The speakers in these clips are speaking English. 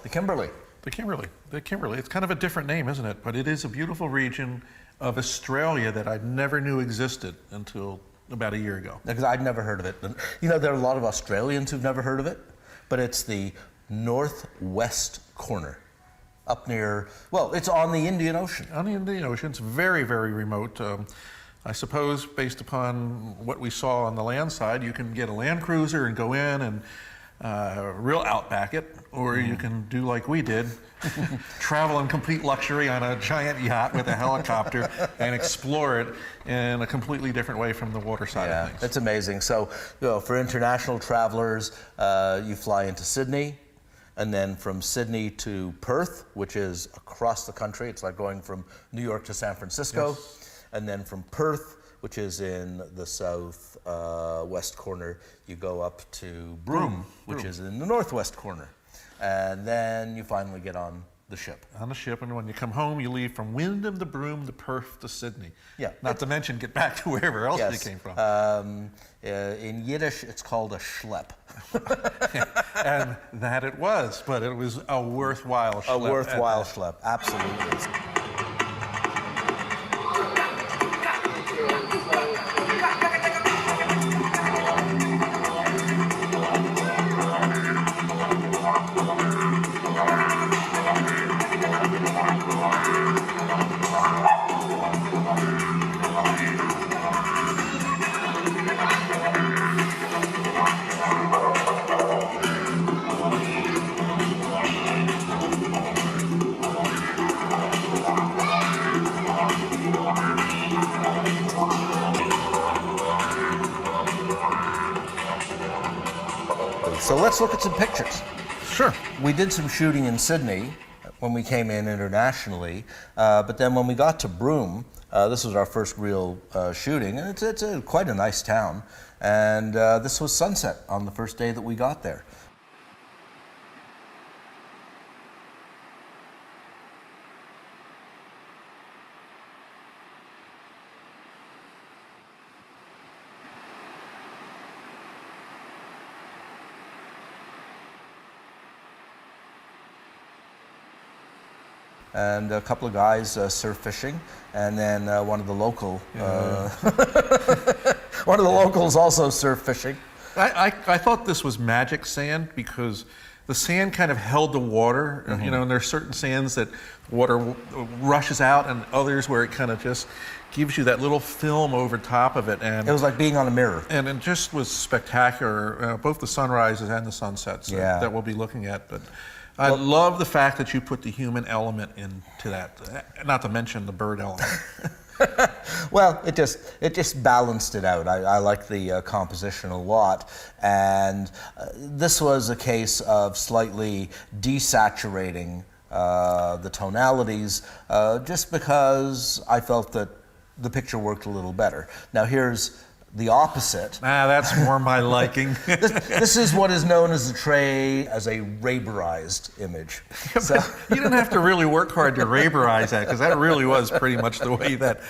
The Kimberley. The Kimberley. The Kimberley. It's kind of a different name, isn't it? But it is a beautiful region of Australia that I never knew existed until about a year ago. Because I'd never heard of it. You know, there are a lot of Australians who've never heard of it, but it's the northwest corner. Up near, well, it's on the Indian Ocean. On the Indian Ocean. It's very, very remote. I suppose based upon what we saw on the land side, you can get a Land Cruiser and go in and real outback it, or you can do like we did, travel in complete luxury on a giant yacht with a helicopter and explore it in a completely different way from the water side of things. It's amazing. So, you know, for international travelers, you fly into Sydney, and then from Sydney to Perth, which is across the country. It's like going from New York to San Francisco. Yes. And then from Perth, which is in the south west corner, you go up to Broome, which is in the northwest corner. And then you finally get on the ship. On the ship, and when you come home, you leave from Wyndham to Broome to Perth to Sydney. Yeah. Not to mention get back to wherever else you came from. In Yiddish, it's called a schlep. And that it was, but it was a worthwhile schlep. A worthwhile schlep, absolutely. So let's look at some pictures. Sure. We did some shooting in Sydney when we came in internationally, but then when we got to Broome, this was our first real shooting, and it's quite a nice town, and this was sunset on the first day that we got there. And a couple of guys surf fishing, and then one of the local, one of the locals also surf fishing. I thought this was magic sand because the sand kind of held the water, you know, and there's certain sands that water rushes out, and others where it kind of just gives you that little film over top of it. And it was like being on a mirror. And it just was spectacular, both the sunrises and the sunsets that we'll be looking at. But I love the fact that you put the human element into that, not to mention the bird element. Well, it just balanced it out. I like the composition a lot, and this was a case of slightly desaturating the tonalities, just because I felt that the picture worked a little better. Now here's the opposite. That's more my liking. This is what is known as a Raberized image. So you didn't have to really work hard to Raberize that, because that really was pretty much the way that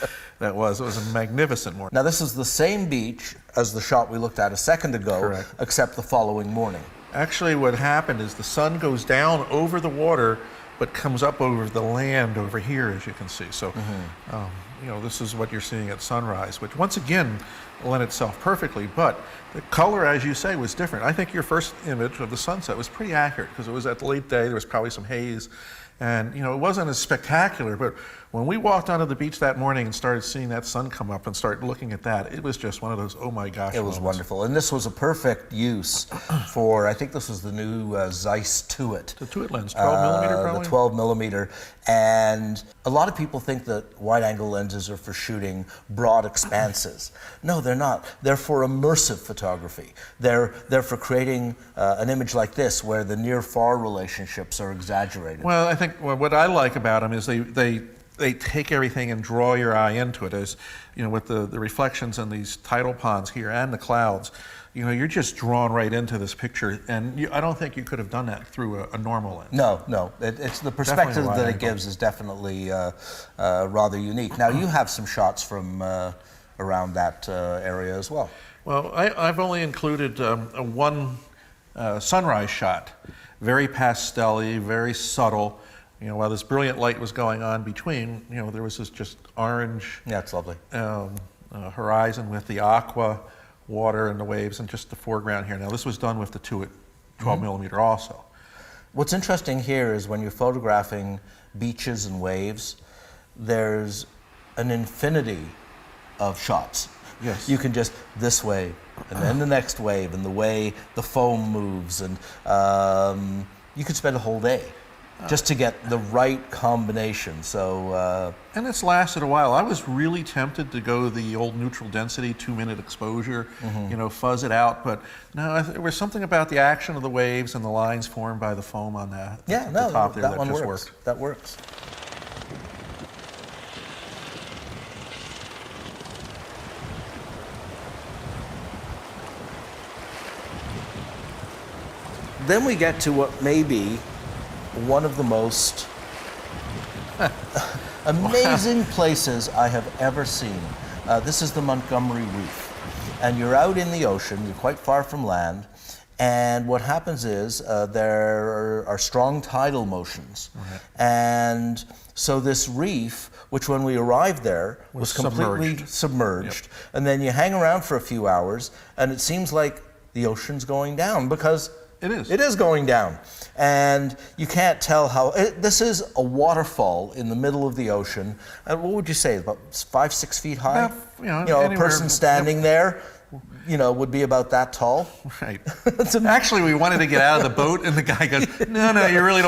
was. It was a magnificent morning. Now this is the same beach as the shot we looked at a second ago, correct, except the following morning. Actually, what happened is the sun goes down over the water, but comes up over the land over here, as you can see. So, you know, this is what you're seeing at sunrise, which once again lent itself perfectly, but the color, as you say, was different. I think your first image of the sunset was pretty accurate because it was at the late day, there was probably some haze, and you know, it wasn't as spectacular, but when we walked onto the beach that morning and started seeing that sun come up and started looking at that, it was just one of those, oh my gosh. It was wonderful, and this was a perfect use for, I think this was the new Zeiss Tuit. The Tuit lens, 12 millimeter probably? The 12 millimeter, and a lot of people think that wide-angle lenses are for shooting broad expanses. No, they're not. They're for immersive photography. They're for creating an image like this where the near-far relationships are exaggerated. Well, I think what I like about them is they take everything and draw your eye into it. As you know, with the reflections in these tidal ponds here and the clouds, you know, you're just drawn right into this picture, and I don't think you could have done that through a normal lens. No, it's the perspective that it gives is definitely rather unique. Now you have some shots from around that area as well. Well, I've only included one sunrise shot. Very pastel-y, very subtle. You know, while this brilliant light was going on between, you know, there was this just orange Yeah, it's lovely. horizon with the aqua, water and the waves, and just the foreground here. Now, this was done with the 12 millimeter also. What's interesting here is when you're photographing beaches and waves, there's an infinity of shots. Yes. You can just this wave, and then the next wave, and the way the foam moves, and you could spend a whole day just to get the right combination. So, and it's lasted a while. I was really tempted to go the old neutral density 2-minute exposure, you know, fuzz it out. But no, there was something about the action of the waves and the lines formed by the foam on the top there that that one just works. worked. That works. Then we get to what may be one of the most amazing places I have ever seen. This is the Montgomery Reef. And you're out in the ocean, you're quite far from land, and what happens is there are strong tidal motions. Right. And so this reef, which when we arrived there was completely submerged. Yep. And then you hang around for a few hours, and it seems like the ocean's going down because It is. it is going down. And you can't tell how, this is a waterfall in the middle of the ocean. And what would you say, about 5-6 feet high? About, you know, a anywhere- person standing there, you know, would be about that tall. Right. Actually, we wanted to get out of the boat, and the guy goes, no, you really don't